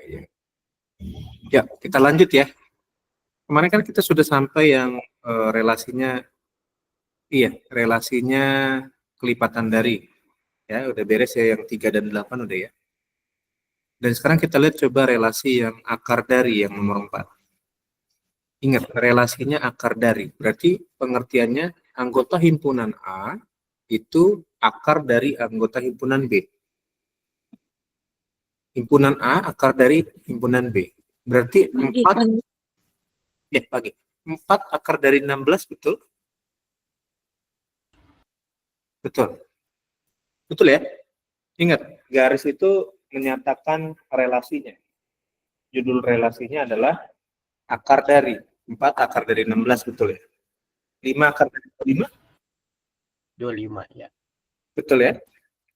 ya. Ya, kita lanjut ya. Kemarin kan kita sudah sampai yang relasinya kelipatan dari. Ya, udah beres ya yang 3 dan 8 udah ya. Dan sekarang kita lihat coba relasi yang akar dari yang nomor 4. Ingat, relasinya akar dari. Berarti pengertiannya anggota himpunan A itu akar dari anggota himpunan B. Himpunan A akar dari himpunan B. Berarti 4 pagi. 4 akar dari 16 betul? Betul. Betul ya? Ingat, garis itu menyatakan relasinya. Judul relasinya adalah akar dari 4 akar dari 16 betul ya? 5 akar dari 5? 25 ya. Betul ya?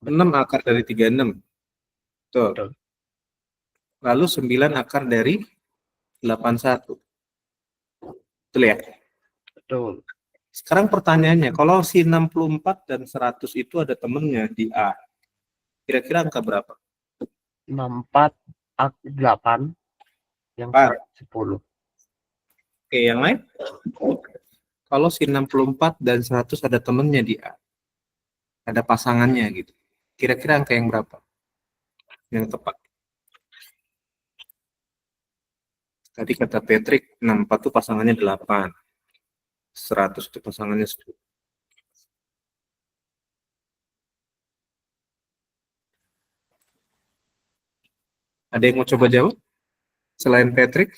6 akar dari 36. Betul. Betul. Lalu 9 akar dari 81. Betul ya? Betul. Sekarang pertanyaannya, kalau si 64 dan 100 itu ada temennya di A, kira-kira angka berapa? 64 8 yang 10. Oke, yang lain? Kalau si 64 dan 100 ada temennya di A, ada pasangannya gitu. Kira-kira angka yang berapa? Yang tepat. Tadi kata Patrick, 64 itu pasangannya 8. 100 itu pasangannya 10. Ada yang mau coba jawab? Selain Patrick?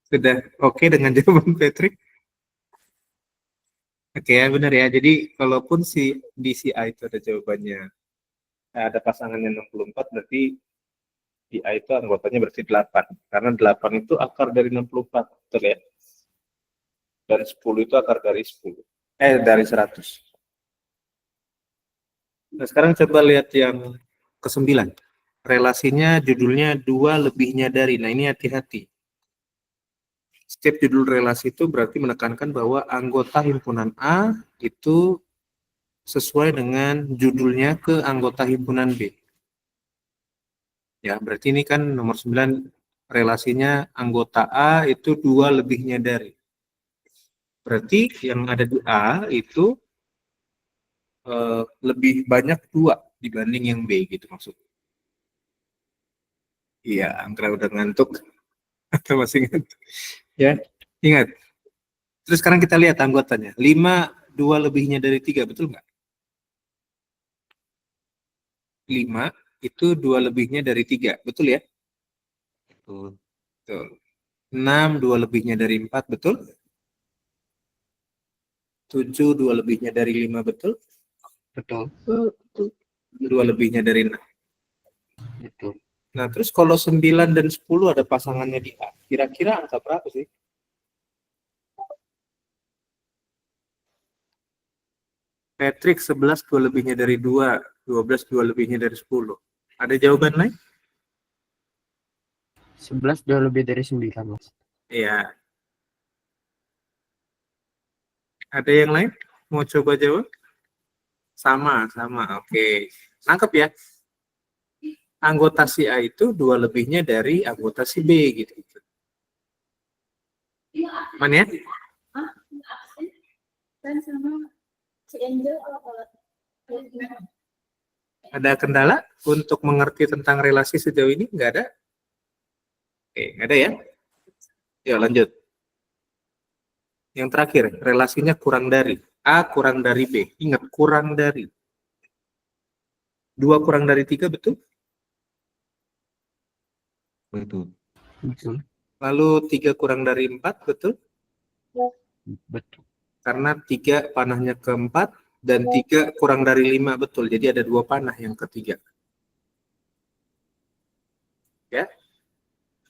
Sudah oke dengan jawaban Patrick? Oke ya, benar ya. Jadi, kalaupun si DCA itu ada jawabannya, ada pasangannya 64, berarti di A itu anggotanya berarti 8. Karena 8 itu akar dari 64, betul ya? Dan 10 itu akar dari 10. Dari 100. Nah, sekarang coba lihat yang ke-9. Relasinya judulnya 2 lebihnya dari. Nah, ini hati-hati. Setiap judul relasi itu berarti menekankan bahwa anggota himpunan A itu sesuai dengan judulnya ke anggota himpunan B. Ya, berarti ini kan nomor 9 relasinya anggota A itu 2 lebihnya dari. Berarti yang ada di A itu lebih banyak 2 dibanding yang B gitu maksudnya. Iya, Anggra udah ngantuk atau masih ngantuk. Ya, ingat. Terus sekarang kita lihat anggotanya. 5, 2 lebihnya dari 3, betul nggak? 5 itu 2 lebihnya dari 3, betul ya? Betul. Betul. 6, 2 lebihnya dari 4, betul? 7, 2 lebihnya dari 5, betul? Betul. 2 lebihnya dari 6. Betul. Nah, terus kalau 9 dan 10 ada pasangannya di A, kira-kira angka berapa sih? Patrick, 11 2 lebihnya dari 2, 12 2 lebihnya dari 10. Ada jawaban lain? 11 jauh lebih dari 9, Mas. Iya. Ada yang lain? Mau coba jawab? Sama. Oke. Nangkep ya? Anggota si A itu 2 lebihnya dari anggota si B gitu. Mana ya? Ada kendala untuk mengerti tentang relasi sejauh ini? Nggak ada? Oke, nggak ada ya? Yuk lanjut. Yang terakhir, relasinya kurang dari. A kurang dari B. Ingat, kurang dari. 2 kurang dari 3, betul? Betul. Betul. Lalu 3 kurang dari 4, betul? Betul. Karena 3 panahnya ke 4 dan 3 kurang dari 5, betul. Jadi ada 2 panah yang ketiga. Ya.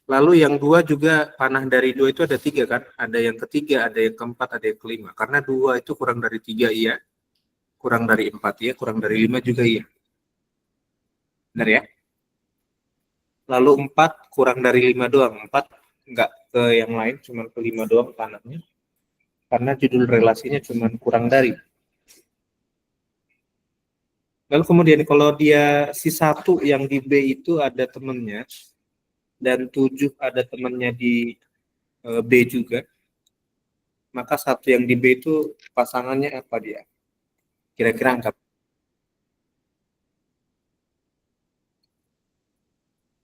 Lalu yang 2 juga panah dari 2 itu ada 3 kan? Ada yang ketiga, ada yang keempat, ada yang kelima. Karena 2 itu kurang dari 3 iya. Kurang dari 4 iya, kurang dari 5 juga iya. Benar ya? Lalu 4 kurang dari 5 doang. 4 enggak ke yang lain, cuma ke 5 doang panahnya. Karena judul relasinya cuma kurang dari. Lalu kemudian kalau dia si 1 yang di B itu ada temennya, dan 7 ada temennya di B juga, maka 1 yang di B itu pasangannya apa dia? Kira-kira angka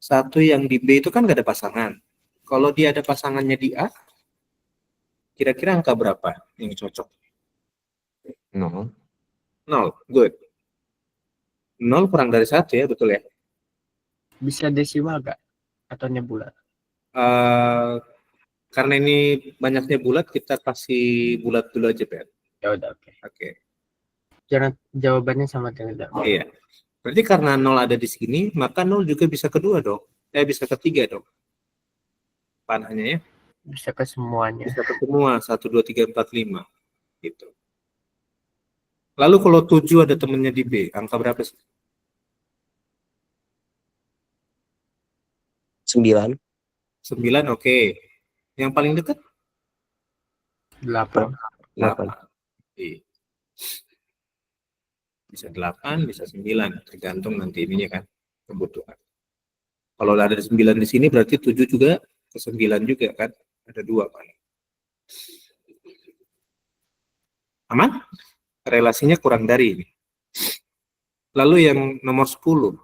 1 yang di B itu kan gak ada pasangan. Kalau dia ada pasangannya di A, kira-kira angka berapa yang cocok? 0. 0, good. 0 kurang dari 1 ya, betul ya? Bisa desimal gak? Atau bulat? Karena ini banyaknya bulat, kita kasih bulat dulu aja, Per. Ya udah, oke. Oke. Jangan jawabannya sama dengan Iya. Berarti karena 0 ada di sini, maka 0 juga bisa kedua dong. Bisa ketiga dong. Panahnya ya. bisa ke semuanya. Bisa ke semua, 1, 2, 3, 4, 5. Gitu. Lalu kalau 7 ada temennya di B, angka berapa sih? 9. 9, oke. Yang paling dekat? 8. 8. Iya. Bisa 8, bisa 9, tergantung nanti ininya kan, kebutuhan. Kalau ada 9 di sini berarti 7 juga ke 9 juga kan, ada 2 kan. Aman? Relasinya kurang dari ini. Lalu yang nomor 10,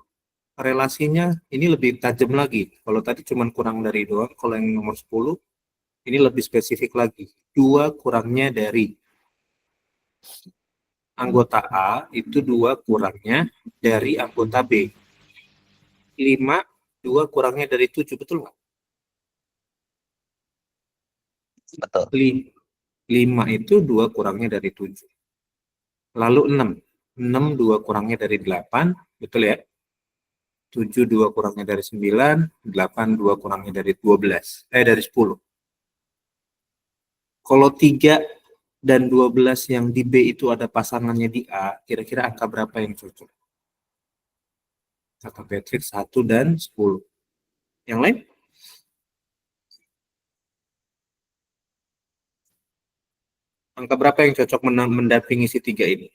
relasinya ini lebih tajam lagi. Kalau tadi cuma kurang dari doang, kalau yang nomor 10 ini lebih spesifik lagi. 2 kurangnya dari anggota A itu 2 kurangnya dari anggota B. 5, 2 kurangnya dari 7, betul nggak? Betul. 5 itu 2 kurangnya dari 7. Lalu 6. 6 2 kurangnya dari 8, betul ya? 7 2 kurangnya dari 9, 8 2 kurangnya dari 12. Dari 10. Kalau 3 dan 12 yang di B itu ada pasangannya di A, kira-kira angka berapa yang cocok? Kata Patrick 1 dan 10. Yang lain? Angka berapa yang cocok mendampingi si 3 ini?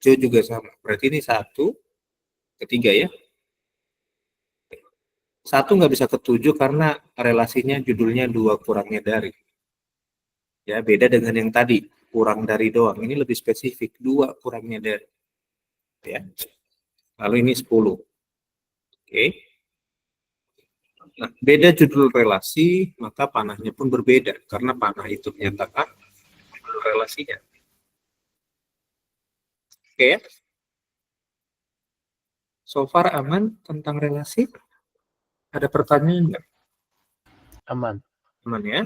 Jo juga sama. Berarti ini 1, ketiga ya. 1 nggak bisa ke 7 karena relasinya judulnya 2 kurangnya dari. Ya, beda dengan yang tadi, kurang dari doang. Ini lebih spesifik, 2 kurangnya dari. Ya. Lalu ini 10. Oke. Nah, beda judul relasi, maka panahnya pun berbeda. Karena panah itu menyatakan judul relasinya. Oke ya. So far aman tentang relasi? Ada pertanyaan nggak? Aman. Aman ya.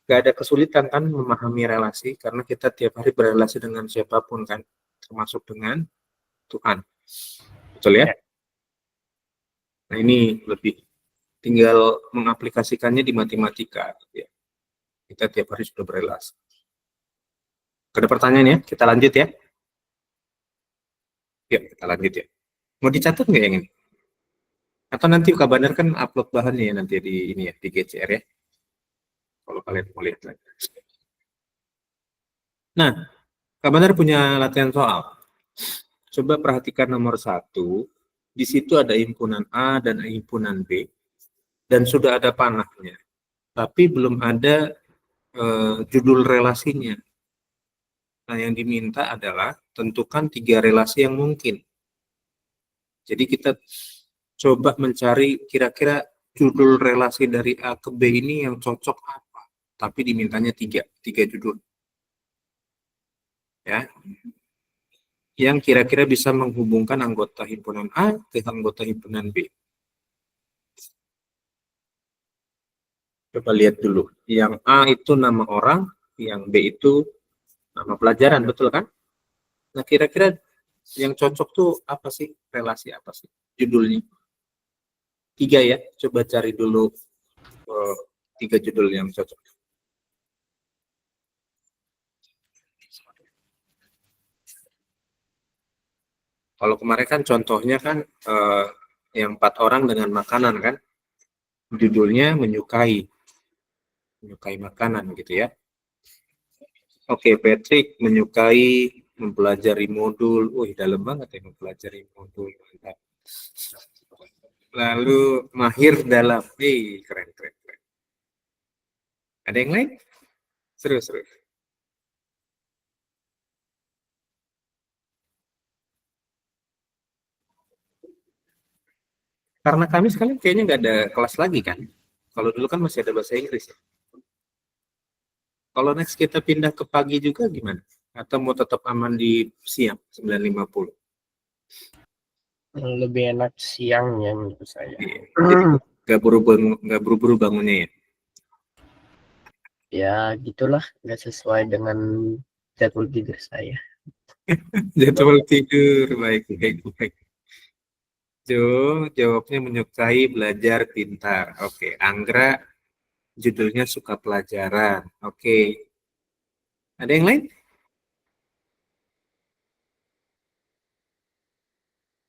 Nggak ada kesulitan kan memahami relasi, karena kita tiap hari berrelasi dengan siapapun kan, termasuk dengan Tuhan. Betul ya? Nah ini lebih tinggal mengaplikasikannya di matematika. Ya. Kita tiap hari sudah berrelasi. Ada pertanyaan ya? Kita lanjut ya. Yuk, kita lanjut ya. Mau dicatat nggak yang ini? Atau nanti Kabanar kan upload bahannya ya nanti di ini ya, di GCR ya. Kalau kalian mau lihat lagi. Nah, Kabanar punya latihan soal. Coba perhatikan nomor 1. Di situ ada himpunan A dan himpunan B. Dan sudah ada panahnya. Tapi belum ada judul relasinya. Nah, yang diminta adalah tentukan 3 relasi yang mungkin. Jadi kita coba mencari kira-kira judul relasi dari A ke B ini yang cocok apa. Tapi dimintanya 3 judul. Ya. Yang kira-kira bisa menghubungkan anggota himpunan A ke anggota himpunan B. Coba lihat dulu. Yang A itu nama orang, yang B itu nama pelajaran, betul kan? Nah, kira-kira yang cocok tuh apa sih? Relasi apa sih? Judulnya. 3 ya. Coba cari dulu 3 judul yang cocok. Kalau kemarin kan contohnya kan yang 4 orang dengan makanan kan. Judulnya menyukai makanan gitu ya. Oke, Patrick menyukai mempelajari modul. Wih, dalam banget ya mempelajari modul. Mantap. Lalu mahir dalam. Keren, keren, keren. Ada yang lain? Seru, seru. Karena kami sekarang kayaknya nggak ada kelas lagi kan? Kalau dulu kan masih ada bahasa Inggris ya. Kalau next kita pindah ke pagi juga gimana? Atau mau tetap aman di siang 9.50? Lebih enak siangnya menurut saya. Iya. Jadi nggak buru-buru bangunnya ya. Ya gitulah, nggak sesuai dengan jadwal tidur saya. Jadwal tidur baik baik baik. Jo, jawabnya menyukai belajar pintar. Oke, Anggra judulnya suka pelajaran. Oke, ada yang lain?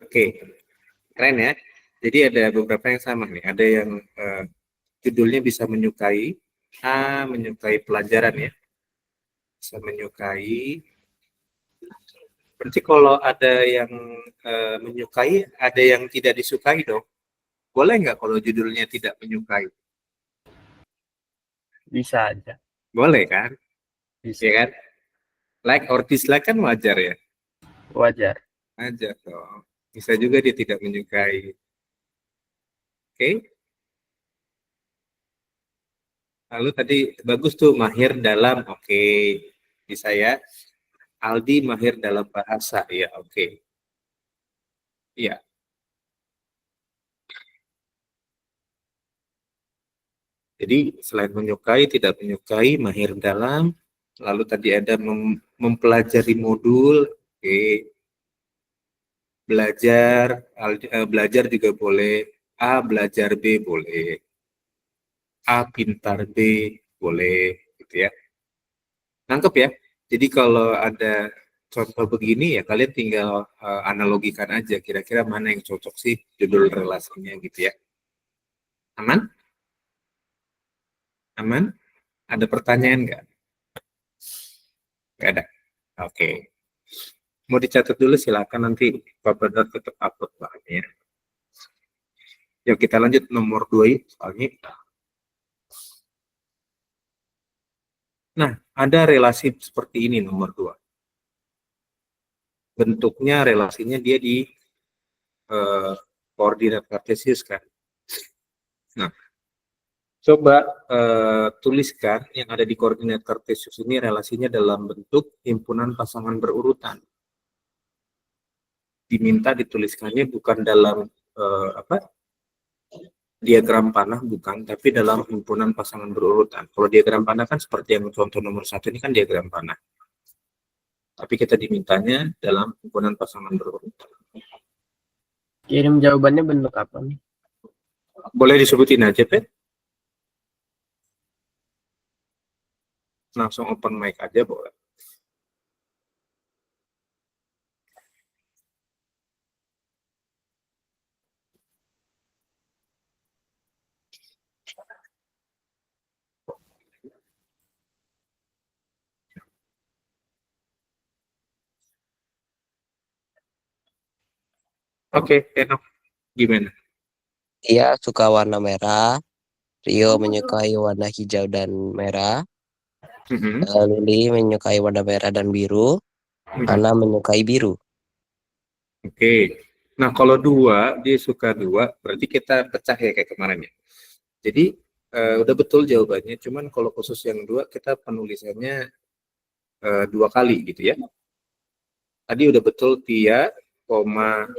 Oke, keren ya. Jadi ada beberapa yang sama nih. Ada yang judulnya bisa menyukai, menyukai pelajaran ya, bisa menyukai. Berarti kalau ada yang menyukai, ada yang tidak disukai dong. Boleh nggak kalau judulnya tidak menyukai? Bisa aja, Boleh kan? bisa. Ya kan? Like or dislike kan wajar ya. Wajar. Wajar dong. Bisa juga dia tidak menyukai. Oke. Lalu tadi bagus tuh mahir dalam. Oke. Bisa ya. Aldi mahir dalam bahasa. Ya, oke. Iya. Jadi selain menyukai, tidak menyukai, mahir dalam. Lalu tadi ada mempelajari modul. Oke. Belajar, belajar juga boleh. A belajar B boleh. A pintar B boleh. Gitu ya. Nangkep ya. Jadi kalau ada contoh begini ya kalian tinggal analogikan aja kira-kira mana yang cocok sih judul relasinya gitu ya. Aman? Aman? Ada pertanyaan nggak? Nggak ada. Oke. Mau dicatat dulu silakan nanti Pak Badar tetap upload bahannya. Yuk kita lanjut nomor 2 ya, soalnya. Nah, ada relasi seperti ini nomor 2. Bentuknya relasinya dia di eh, koordinat kartesius kan. Nah, coba tuliskan yang ada di koordinat kartesius ini relasinya dalam bentuk himpunan pasangan berurutan. Diminta dituliskannya bukan dalam apa diagram panah bukan, tapi dalam himpunan pasangan berurutan. Kalau diagram panah kan seperti yang contoh nomor 1 ini kan diagram panah. Tapi kita dimintanya dalam himpunan pasangan berurutan. Kirim jawabannya bentuk apa nih? Boleh disebutin aja, Pet? Langsung open mic aja boleh. Oke, Eno, gimana? Dia suka warna merah, Rio menyukai warna hijau dan merah, Mhm. Lili menyukai warna merah dan biru, Mhm. Ana menyukai biru. Oke. Nah, kalau dua, dia suka dua, berarti kita pecah ya kayak kemarin ya. Jadi, udah betul jawabannya, cuman kalau khusus yang dua, kita penulisannya 2 kali gitu ya. Tadi udah betul Tia, koma,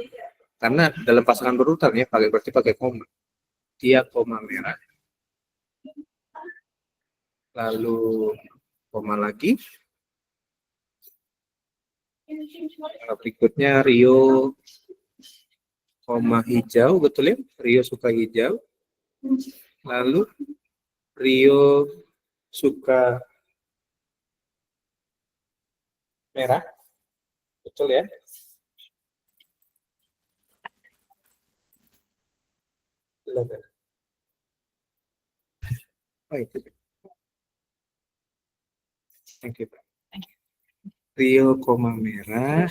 karena dalam pasangan berurutan ya, berarti pakai koma. Tia, koma merah, lalu koma lagi. Berikutnya Rio, koma hijau, betul ya? Rio suka hijau. Lalu Rio suka merah, betul ya? Oh, itu. Thank you. Rio, koma merah.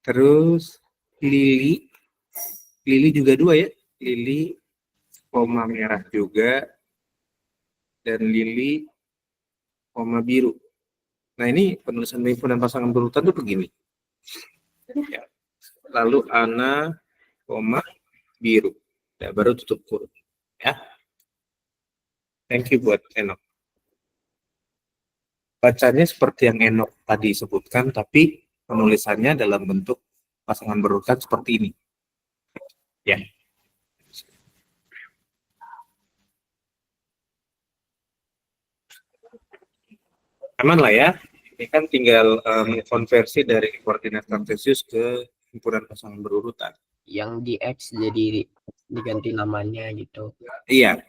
Terus Lili. Lili juga 2 ya. Lili, koma merah juga. Dan Lili, koma biru. Nah, ini penulisan himpunan pasangan berurutan tuh begini. Ya. Lalu Ana, koma biru. Ya, baru tutup kurung. Ya. Thank you buat Enok. Bacanya seperti yang Enok tadi sebutkan, tapi penulisannya dalam bentuk pasangan berurutan seperti ini. Ya. Aman lah ya. Ini kan tinggal konversi dari koordinat kartesius ke himpunan pasangan berurutan. Yang di X jadi diganti namanya gitu. Iya.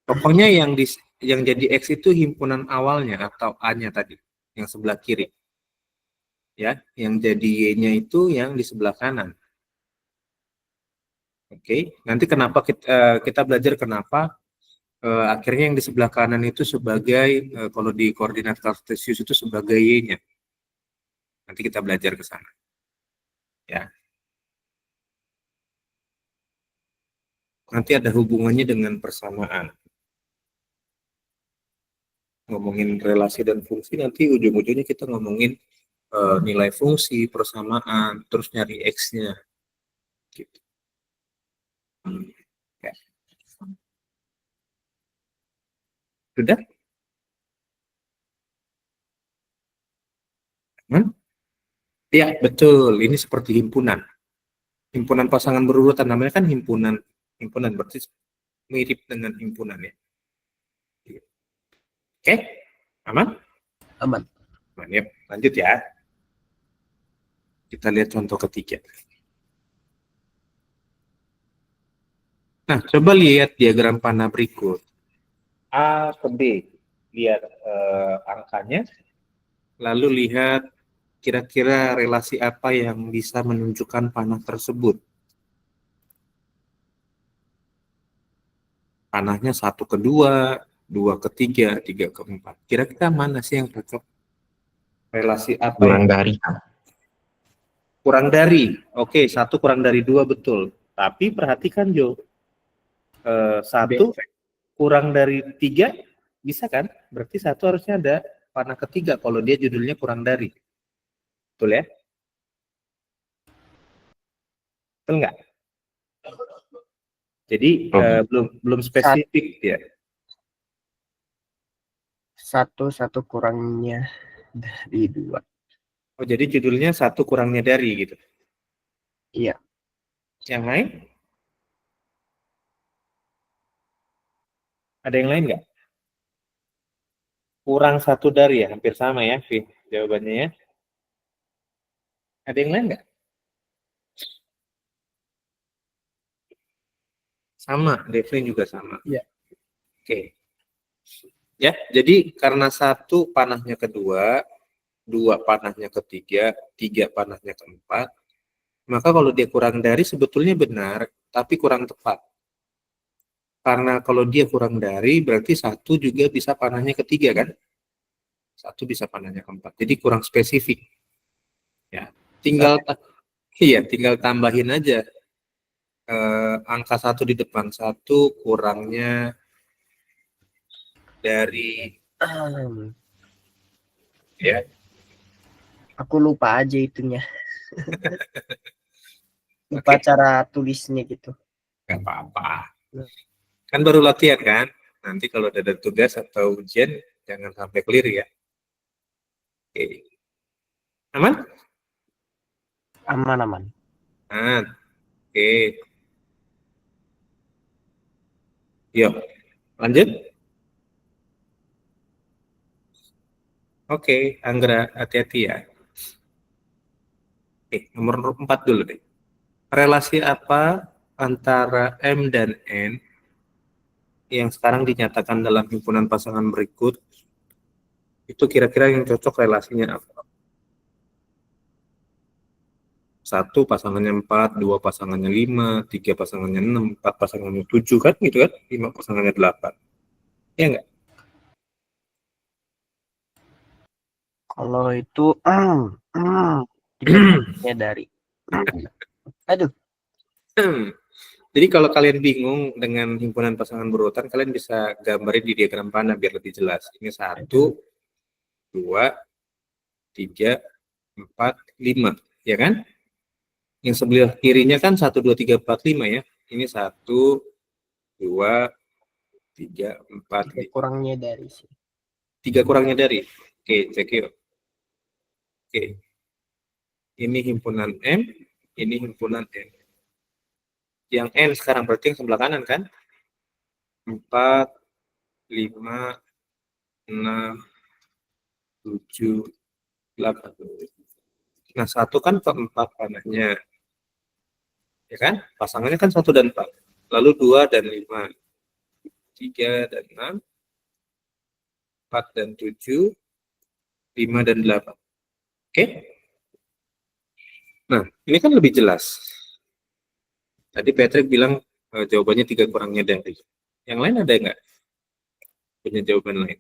Pokoknya yang jadi X itu himpunan awalnya atau A-nya tadi, yang sebelah kiri. Ya, yang jadi Y-nya itu yang di sebelah kanan. Oke, nanti kenapa kita belajar kenapa akhirnya yang di sebelah kanan itu sebagai kalau di koordinat kartesius itu sebagai Y-nya. Nanti kita belajar ke sana. Ya. Nanti ada hubungannya dengan persamaan. Ngomongin relasi dan fungsi, nanti ujung-ujungnya kita ngomongin nilai fungsi, persamaan, terus nyari X-nya. Gitu. Ya. Sudah? Ya, betul. Ini seperti himpunan. Himpunan pasangan berurutan, namanya kan himpunan. Himpunan berarti mirip dengan himpunan ya. Oke? Aman? Aman. Aman, ya. Lanjut ya. Kita lihat contoh ketiga. Nah, coba lihat diagram panah berikut. A ke B. Lihat angkanya. Lalu lihat kira-kira relasi apa yang bisa menunjukkan panah tersebut. Panahnya 1 ke 2, 2 ke 3, 3 ke 4. Kira-kira mana sih yang cocok? Relasi apa? Kurang dari. Kurang dari. Oke, 1 kurang dari 2 betul. Tapi perhatikan Jo. 1 kurang dari 3 bisa kan? Berarti 1 harusnya ada panah ketiga kalau dia judulnya kurang dari. Betul ya? Betul nggak? Jadi belum spesifik ya. 1 kurangnya dari 2. Oh, jadi judulnya 1 kurangnya dari gitu. Iya. Yang lain? Ada yang lain nggak? Kurang 1 dari ya, hampir sama ya, Vin, jawabannya ya. Ada yang lain nggak? Sama, Devlin juga sama. Iya. Oke. Ya, jadi karena 1 panahnya kedua, 2 panahnya ketiga, 3 panahnya keempat, maka kalau dia kurang dari sebetulnya benar, tapi kurang tepat. Karena kalau dia kurang dari, berarti 1 juga bisa panahnya ketiga kan? 1 bisa panahnya keempat. Jadi kurang spesifik. Ya, tinggal tambahin aja angka 1 di depan 1 kurangnya dari ya. Aku lupa aja itunya. Lupa cara tulisnya gitu. Gak apa-apa. Kan baru latihan kan? Nanti kalau ada tugas atau ujian, jangan sampai clear ya. Oke. Aman? Aman. Oke. Yuk, lanjut. Oke, Anggra, hati-hati ya. Oke, nomor 4 dulu deh. Relasi apa antara M dan N yang sekarang dinyatakan dalam himpunan pasangan berikut, itu kira-kira yang cocok relasinya apa? 1 pasangannya 4, 2 pasangannya 5, 3 pasangannya 6, 4 pasangannya 7 kan gitu kan? 5 pasangannya 8. Ya enggak? Kalau itu tiga kurangnya dari. Aduh, Jadi kalau kalian bingung dengan himpunan pasangan berurutan, kalian bisa gambarin di diagram panah biar lebih jelas. Ini 1, 2, 3, 4, 5, ya kan? Yang sebelah kirinya kan 1, 2, 3, 4, 5 ya. Ini 1, 2, 3, 4, tiga 5. kurangnya dari sih. 3 kurangnya dari. Oke, cek yuk. Oke. Ini himpunan M, ini himpunan N. Yang N sekarang berarti yang sebelah kanan kan? 4, 5, 6, 7, 8. Nah, 1 kan keempat panahnya. Ya kan? Pasangannya kan 1 dan 4. Lalu 2 dan 5. 3 dan 6. 4 dan 7. 5 dan 8. Oke? Nah, ini kan lebih jelas. Tadi Patrick bilang jawabannya 3 kurangnya dari. Yang lain ada nggak punya jawaban lain?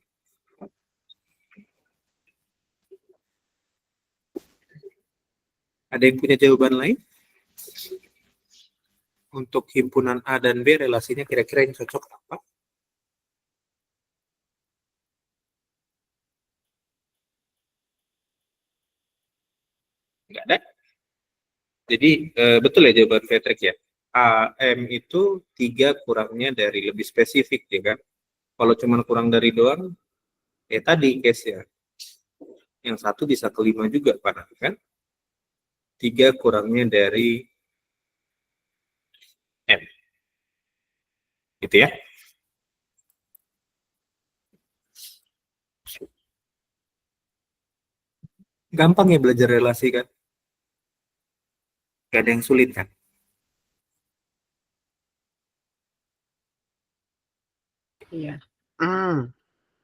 Ada yang punya jawaban lain? Untuk himpunan A dan B, relasinya kira-kira yang cocok apa? Nggak ada. Jadi, betul ya jawaban Patrick ya? AM itu 3 kurangnya dari, lebih spesifik ya kan? Kalau cuma kurang dari doang, tadi case ya. Yang 1 bisa ke 5 juga, panah kan? 3 kurangnya dari M. Gitu ya. Gampang ya belajar relasi kan? Gak ada yang sulit kan? Iya.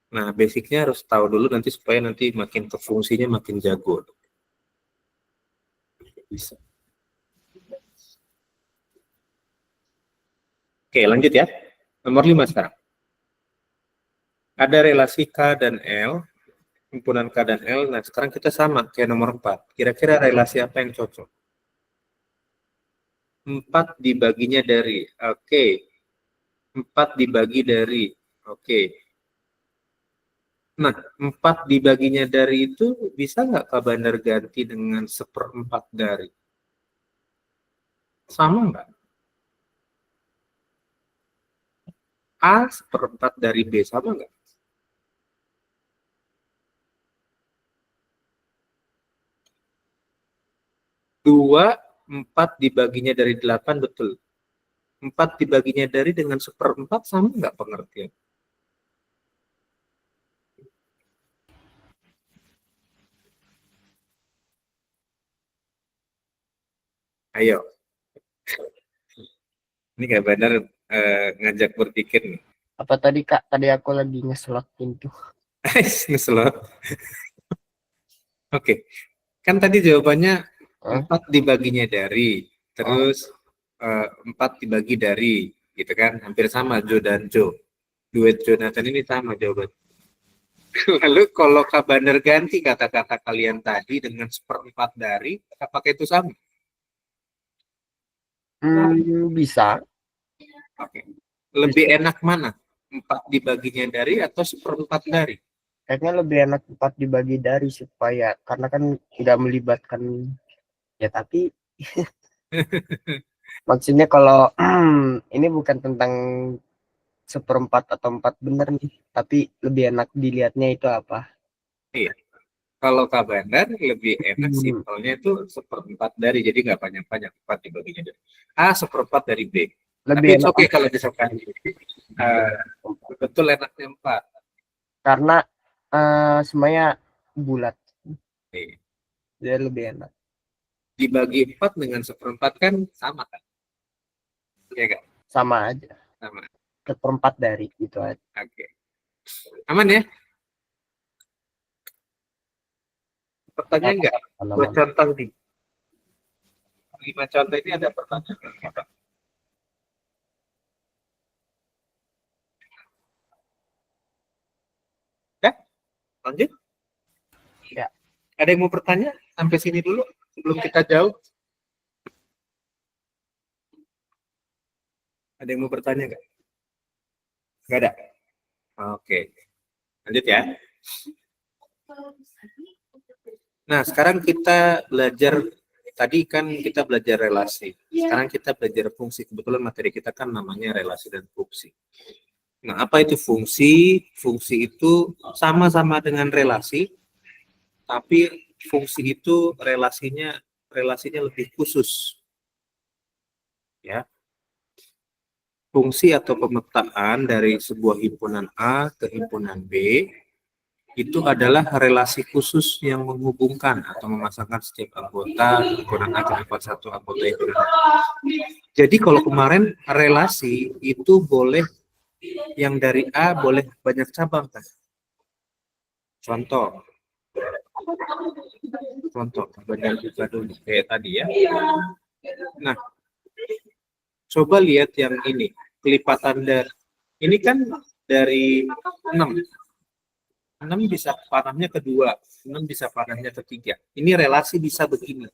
Nah, basicnya harus tahu dulu nanti supaya nanti makin ke fungsinya makin jago. Bisa. Oke, lanjut ya. Nomor 5 sekarang. Ada relasi K dan L, himpunan K dan L. Nah, sekarang kita sama kayak nomor 4. Kira-kira relasi apa yang cocok? 4 dibaginya dari. Oke. 4 dibagi dari. Oke. Nah, 4 dibaginya dari itu bisa nggak Kak Bandar ganti dengan 1/4 dari? Sama nggak? A 1/4 dari B sama nggak? Dua, 4 dibaginya dari 8 betul. 4 dibaginya dari dengan 1/4 sama nggak pengertian? Ayo, ini Kak Bandar ngajak berpikir nih. Apa tadi Kak? Tadi aku lagi ngeslot pintu. Ngeselot. Oke, kan tadi jawabannya 4 dibaginya dari, terus 4 dibagi dari, gitu kan? Hampir sama Jo dan Jo. Duet Jonathan ini sama jawabannya. Lalu kalau Kak Bandar ganti kata-kata kalian tadi dengan 1/4 dari, apakah itu sama? Bisa. Oke. Lebih enak mana? 4 dibaginya dari atau 1/4 dari? Kayaknya lebih enak 4 dibagi dari supaya karena kan nggak melibatkan ya tapi maksudnya kalau ini bukan tentang 1/4 atau 4 bener nih, tapi lebih enak dilihatnya itu apa? Iya. Kalau Kak Bandar lebih enak Hmm, simpelnya itu 1/4 dari, jadi nggak banyak-banyak 4 dibaginya dari. A 1/4 dari B. Tapi lebih it's enak okay kalau misalkan betul enaknya 4. karena semuanya bulat, Nih, jadi lebih enak. dibagi 4 dengan 1/4 kan sama kan? Iya kan? Sama aja, Sama. 1/4 dari gitu aja. Oke. Aman ya? Pertanyaan enggak? Buat Aman-aman. contoh nih. 5 contoh ini ada pertanyaan. Ya? Lanjut? Ya. Ada yang mau bertanya sampai sini dulu sebelum kita jauh? Ada yang mau bertanya nggak? Nggak ada. Oke, lanjut ya. Nah, sekarang kita belajar, tadi kan kita belajar relasi. Sekarang kita belajar fungsi. Kebetulan materi kita kan namanya relasi dan fungsi. Nah, apa itu fungsi? Fungsi itu sama-sama dengan relasi, tapi fungsi itu relasinya lebih khusus. Ya. Fungsi atau pemetaan dari sebuah himpunan A ke himpunan B itu adalah relasi khusus yang menghubungkan atau memasangkan setiap anggota himpunan A ke satu anggota himpunan A. Jadi kalau kemarin relasi itu boleh yang dari A boleh banyak cabang kan? Contoh banyak juga dulu kayak tadi ya. Nah, coba lihat yang ini kelipatan dari ini kan dari 6 bisa panahnya ke 2, 6 bisa panahnya ke 3. Ini relasi bisa begini.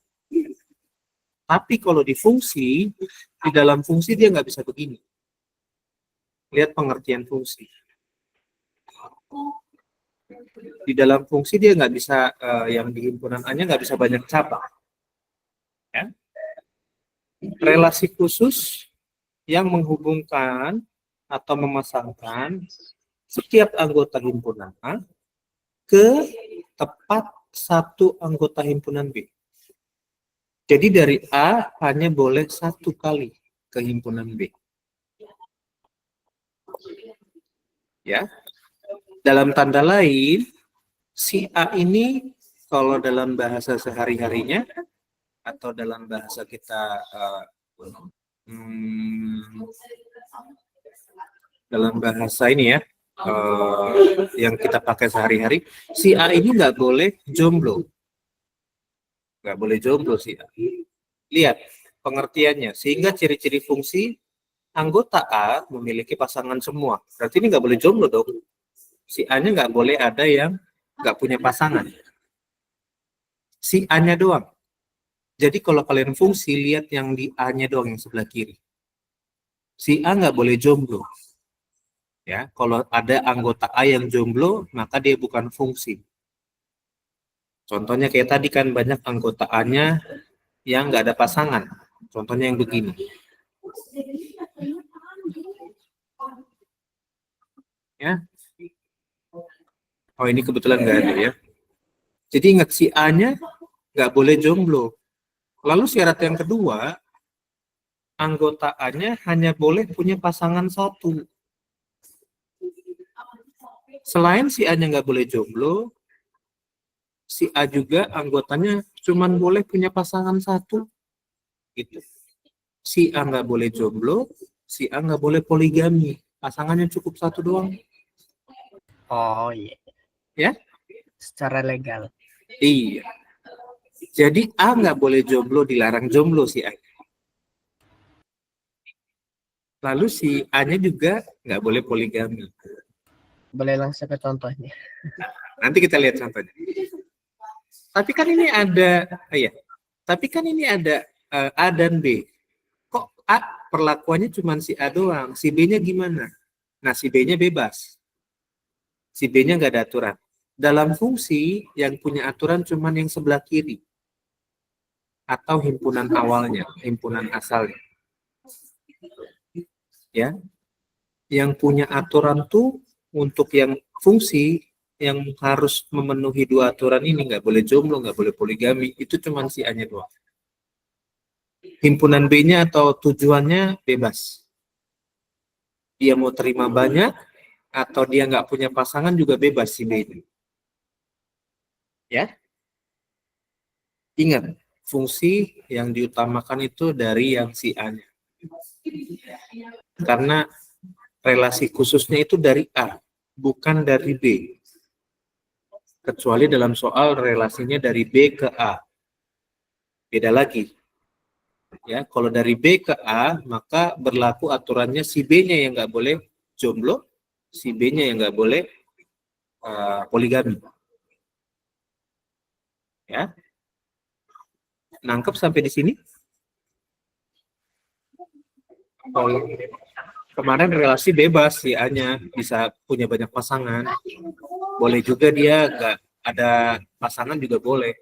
Tapi kalau di fungsi, di dalam fungsi dia nggak bisa begini. Lihat pengertian fungsi. Di dalam fungsi dia nggak bisa, yang di himpunan A-nya nggak bisa banyak cabang. Ya. Relasi khusus yang menghubungkan atau memasangkan setiap anggota himpunan A ke tepat satu anggota himpunan B. Jadi dari A hanya boleh satu kali ke himpunan B. Ya. Dalam tanda lain, si A ini kalau dalam bahasa sehari-harinya atau dalam bahasa kita dalam bahasa ini ya, yang kita pakai sehari-hari, si A ini nggak boleh jomblo. Nggak boleh jomblo si A. Lihat pengertiannya. Sehingga ciri-ciri fungsi anggota A memiliki pasangan semua. Berarti ini nggak boleh jomblo dong. Si A-nya nggak boleh ada yang nggak punya pasangan. Si A-nya doang. Jadi kalau kalian fungsi, lihat yang di A-nya doang yang sebelah kiri. Si A nggak boleh jomblo. Ya, kalau ada anggota A yang jomblo, maka dia bukan fungsi. Contohnya kayak tadi kan banyak anggota A-nya yang nggak ada pasangan. Contohnya yang begini. Ya. Oh ini kebetulan nggak ada ya. Jadi ingat si A-nya nggak boleh jomblo. Lalu syarat yang kedua, anggota A-nya hanya boleh punya pasangan satu. Selain si A-nya nggak boleh jomblo, si A juga anggotanya cuman boleh punya pasangan satu. Gitu. Si A nggak boleh jomblo, si A nggak boleh poligami. Pasangannya cukup satu doang. Oh iya. Ya? Secara legal. Iya. Jadi A nggak boleh jomblo, dilarang jomblo si A. Lalu si A-nya juga nggak boleh poligami. Boleh langsung ke contohnya. Nanti kita lihat contohnya. Tapi kan ini ada, Tapi kan ini ada A dan B. Kok A perlakuannya cuma si A doang, si B-nya gimana? Nah, si B-nya bebas. Si B-nya nggak ada aturan. Dalam fungsi yang punya aturan cuma yang sebelah kiri. Atau himpunan awalnya, himpunan asalnya. Ya. Yang punya aturan tuh untuk yang fungsi yang harus memenuhi dua aturan ini, nggak boleh jomblo, nggak boleh poligami, itu cuma si A-nya doang. Himpunan B-nya atau tujuannya bebas. Dia mau terima banyak atau dia nggak punya pasangan juga bebas si B ini. Ya, ingat fungsi yang diutamakan itu dari yang si A-nya. Karena relasi khususnya itu dari A, bukan dari B. Kecuali dalam soal relasinya dari B ke A. Beda lagi. Ya, kalau dari B ke A, maka berlaku aturannya si B-nya yang nggak boleh jomblo, si B-nya yang nggak boleh poligami. Ya. Nangkep sampai di sini? Kalau kemarin relasi bebas si A-nya bisa punya banyak pasangan. Boleh juga dia nggak ada pasangan juga boleh.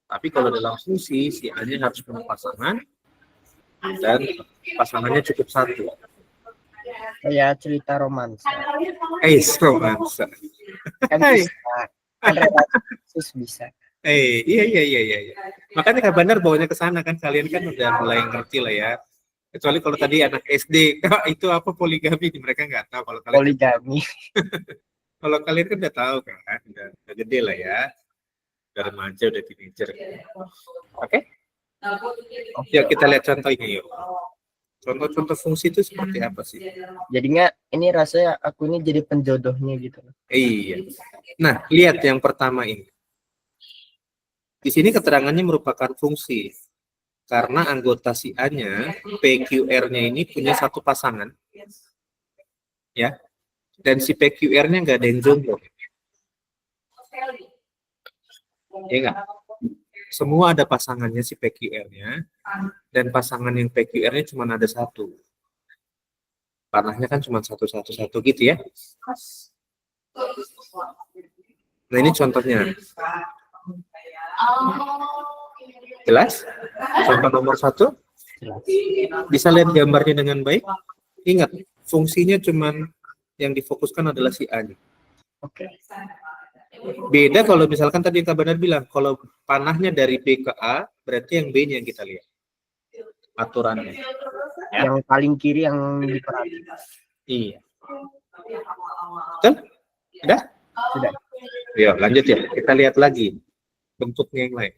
Tapi kalau dalam fungsi si A-nya harus punya pasangan dan pasangannya cukup satu. Kayak cerita romansa. Romansa. Kan bisa. Kan relasi khusus bisa. Iya. Makanya Kak Bandar bawanya ke sana kan, kalian kan udah mulai ngerti lah ya. Kecuali kalau tadi anak SD, itu apa poligami, mereka nggak tahu. Kalau kalian Poligami. kalau kalian kan udah tahu kan, udah gede lah ya, udah remaja, udah teenager. Oke? Yuk kita lihat contohnya yuk. Contoh-contoh fungsi itu seperti apa sih? Jadinya ini rasanya aku ini jadi penjodohnya gitu. Iya. Nah, lihat yang pertama ini. Di sini keterangannya merupakan fungsi. Karena anggota si A-nya, PQR-nya ini punya satu pasangan. Ya. Dan si PQR-nya nggak ada yang jomblo. Ya nggak? Semua ada pasangannya si PQR-nya. Dan pasangan yang PQR-nya cuma ada satu. Panahnya kan cuma satu gitu ya. Nah ini contohnya. Jelas? Contoh nomor 1. Bisa lihat gambarnya dengan baik. Ingat, fungsinya cuman yang difokuskan adalah si A-nya. Oke. Beda kalau misalkan tadi Kak Bandar bilang, kalau panahnya dari B ke A, berarti yang B-nya yang kita lihat. Aturannya. Ya. Yang paling kiri yang diperhatikan. Iya. Betul? Sudah? Sudah. Yuk, lanjut ya. Kita lihat lagi bentuknya yang lain.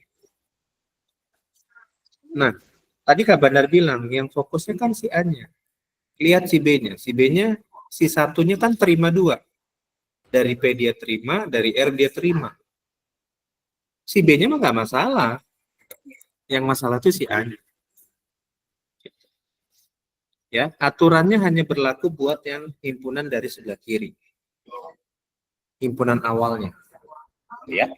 Nah, tadi Kak Bandar bilang, yang fokusnya kan si A-nya. Lihat si B-nya. Si B-nya, si satunya kan terima 2. Dari P dia terima, dari R dia terima. Si B-nya mah nggak masalah. Yang masalah itu si A-nya. Ya, aturannya hanya berlaku buat yang himpunan dari sebelah kiri. Himpunan awalnya. Ya.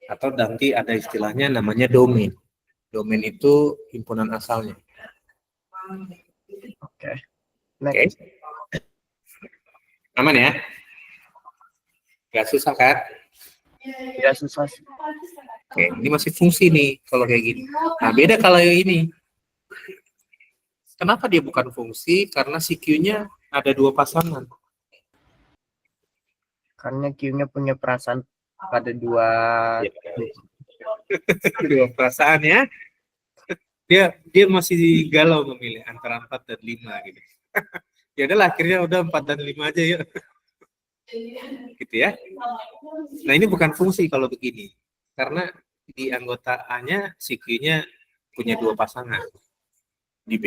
Atau nanti ada istilahnya namanya domain. Domain itu himpunan asalnya. Oke. Oke. Aman ya? Gak susah kan? Tidak susah sih. Oke, ini masih fungsi nih kalau kayak gini. Nah, beda kalau yang ini. Kenapa dia bukan fungsi? Karena si Q-nya ada 2 pasangan. Karena Q-nya punya perasaan pada dua. Dua perasaan ya. Dia masih galau memilih antara 4 dan 5 gitu. Ya udahlah, akhirnya udah 4 dan 5 aja ya. Gitu ya. Nah, ini bukan fungsi kalau begini. Karena di anggota A-nya si Q-nya punya 2 pasangan di B.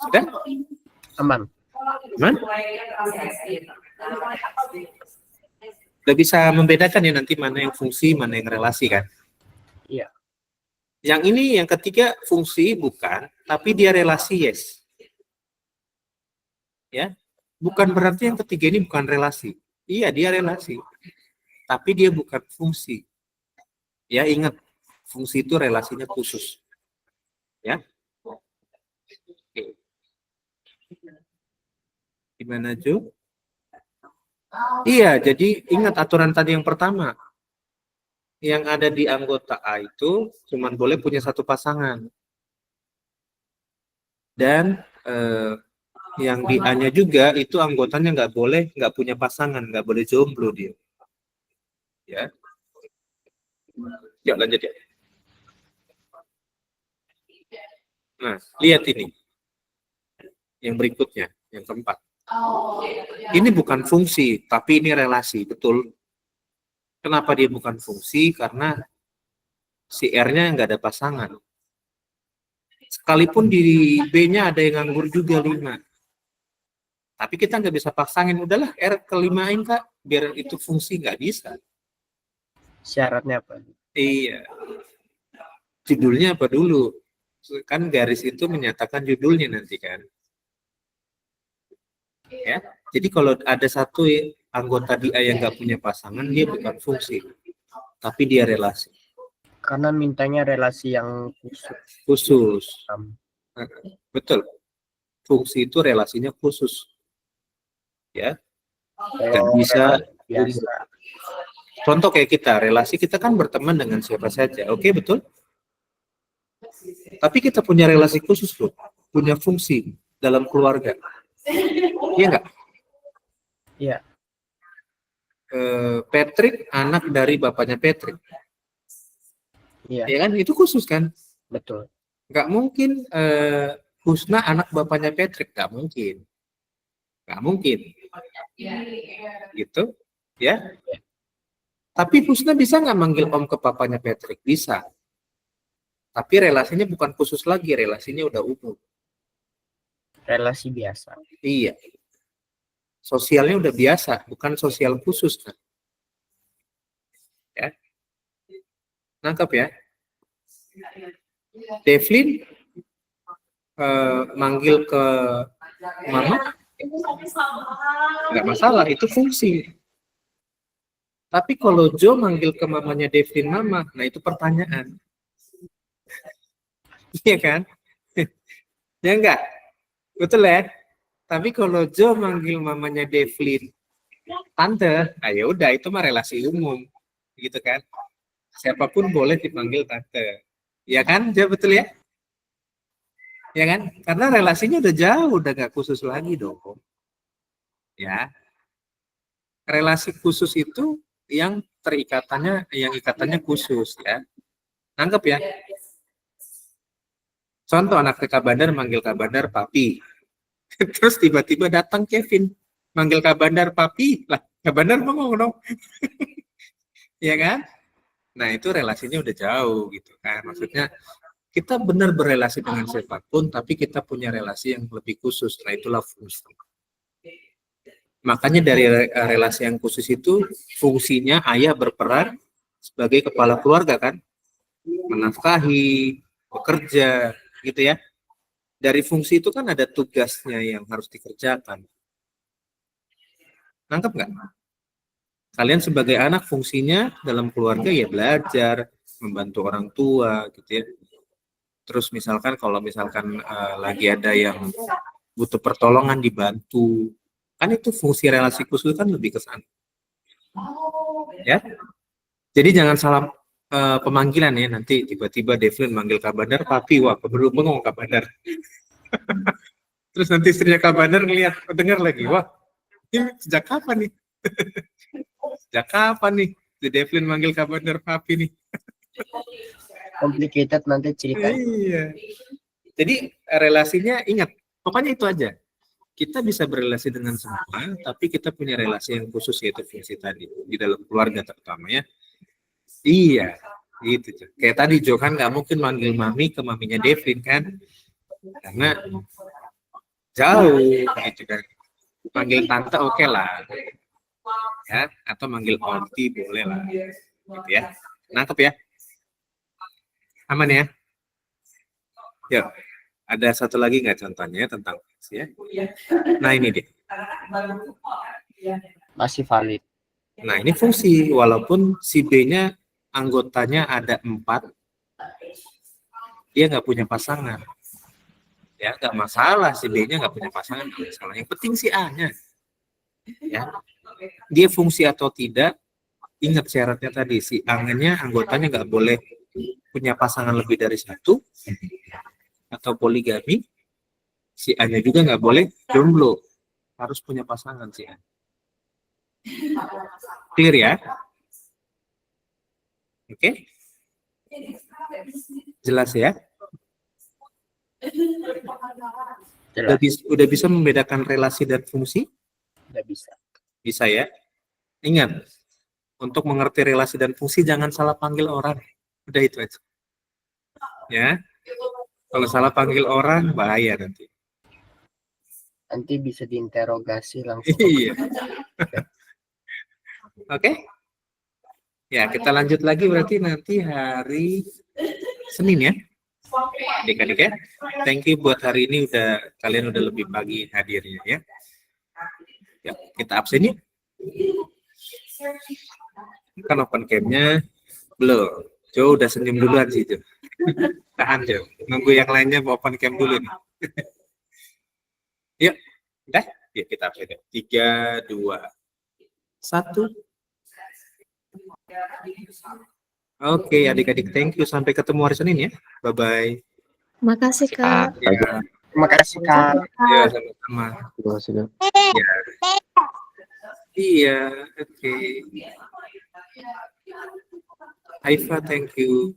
Sudah? Aman. Aman? Udah bisa membedakan ya nanti mana yang fungsi, mana yang relasi kan? Iya. Yang ini yang ketiga fungsi bukan, tapi dia relasi yes. Ya, bukan berarti yang ketiga ini bukan relasi. Iya, dia relasi. Tapi dia bukan fungsi. Ya, ingat, fungsi itu relasinya khusus. Ya. Oke. Gimana, Jo? Iya, jadi ingat aturan tadi yang pertama. Yang ada di anggota A itu cuma boleh punya satu pasangan. Dan yang di A-nya juga itu anggotanya nggak punya pasangan, nggak boleh jomblo dia. Ya. Yuk lanjut ya. Nah, lihat ini. Yang berikutnya, yang keempat. Ini bukan fungsi, tapi ini relasi, betul. Kenapa dia bukan fungsi? Karena si R-nya nggak ada pasangan. Sekalipun di B-nya ada yang nganggur juga 5. Tapi kita nggak bisa pasangin, udahlah R ke-5-in Kak, biar itu fungsi, nggak bisa. Syaratnya apa? Iya. Judulnya apa dulu? Kan garis itu menyatakan judulnya nanti kan. Ya. Jadi kalau ada satu anggota di A yang nggak punya pasangan, dia bukan fungsi, tapi dia relasi. Karena mintanya relasi yang Khusus. Betul. Fungsi itu relasinya khusus. Ya. Dan bisa biasa. Contoh kayak kita, relasi kita kan berteman dengan siapa saja. Oke, betul? Tapi kita punya relasi khusus loh, punya fungsi dalam keluarga. Iya nggak? Iya. Patrick anak dari bapaknya Patrick. Iya. Ya kan? Itu khusus kan? Betul. Nggak mungkin Husna anak bapaknya Patrick. Nggak mungkin. Nggak mungkin. Gitu. Ya. Tapi Husna bisa nggak manggil om ke papanya Patrick? Bisa. Tapi relasinya bukan khusus lagi, relasinya udah umum. Relasi biasa. Iya. Sosialnya udah biasa, bukan sosial khusus kan. Ya. Nangkep ya? Devlin manggil ke mama, nggak masalah, itu fungsi. Tapi kalau Joe manggil ke mamanya Devlin mama, nah itu pertanyaan. Iya kan? Ya enggak? Betul ya? Tapi kalau Joe manggil mamanya Devlin tante, nah ya udah itu mah relasi umum. Gitu kan? Siapapun boleh dipanggil tante. Ya kan? Joe, betul ya? Ya kan? Karena relasinya udah jauh, udah nggak khusus lagi dong. Ya. Relasi khusus itu yang ikatannya khusus ya. Nangkep ya? Contoh anak TK Bandar manggil Kak Bandar papi. Terus tiba-tiba datang Kevin manggil Kak Bandar papi. Lah, Kak Bandar bengong dong. Ya kan? Nah, itu relasinya udah jauh gitu kan. Maksudnya kita benar berelasi dengan siapapun tapi kita punya relasi yang lebih khusus. Nah, itulah fungsi. Makanya dari relasi yang khusus itu fungsinya ayah berperan sebagai kepala keluarga kan, menafkahi, bekerja, gitu ya. Dari fungsi itu kan ada tugasnya yang harus dikerjakan. Nangkep nggak? Kalian sebagai anak fungsinya dalam keluarga ya belajar, membantu orang tua, gitu ya. Terus misalkan kalau misalkan lagi ada yang butuh pertolongan dibantu, kan itu fungsi relasi khusus kan lebih ke sana. Ya. Jadi jangan salah pemanggilan ya, nanti tiba-tiba Devlin manggil Kak Bandar papi, wah keburu bengong Kak Bandar. Terus nanti istrinya Kak Bandar ngeliat, dengar lagi, wah ini sejak kapan nih? Sejak kapan nih? Si Devlin manggil Kak Bandar papi nih. Complicated nanti ceritanya. Iya. Jadi relasinya ingat, pokoknya itu aja. Kita bisa berrelasi dengan semua, tapi kita punya relasi yang khusus yaitu fungsi tadi di dalam keluarga terutama ya. Iya, gitu. Kayak tadi Jo kan nggak mungkin manggil mami ke maminya Devin kan, karena jauh gitu kan. Manggil tante oke lah, ya, atau manggil onti boleh lah, gitu ya. Nangkep ya? Aman ya? Yuk. Ada satu lagi nggak contohnya tentang fungsi ya? Nah ini dia. Masih valid. Nah ini fungsi, walaupun si B-nya anggotanya ada 4, dia nggak punya pasangan. Ya nggak masalah, si B-nya nggak punya pasangan, nggak masalah. Yang penting si A-nya. Ya. Dia fungsi atau tidak, ingat syaratnya tadi, si A-nya anggotanya nggak boleh punya pasangan lebih dari 1, atau poligami, si A-nya juga nggak boleh jomblo, harus punya pasangan si A. Clear ya? Oke? Jelas ya? Udah bisa membedakan relasi dan fungsi? Udah bisa. Bisa ya? Ingat, untuk mengerti relasi dan fungsi jangan salah panggil orang. Udah itu aja. Ya? Kalau salah panggil orang, bahaya nanti. Nanti bisa diinterogasi langsung. Iya. Oke? Ya, kita lanjut lagi berarti nanti hari Senin ya. Adik-adik ya. Thank you buat hari ini kalian udah lebih pagi hadirnya ya. Ya, kita absen yuk. Kan open cam-nya belum. Jo udah senyum duluan sih Jo. Tahan Jo. Nunggu yang lainnya open cam dulu nih. Yuk, udah? Yuk kita absen yuk. 3, 2, 1. Oke, adik-adik, thank you. Sampai ketemu hari Senin ya. Bye-bye. Makasih, Kak. Ya, Terima kasih Kak. ya sama-sama. Terima kasih, Kak. Iya, oke. Haifa, thank you.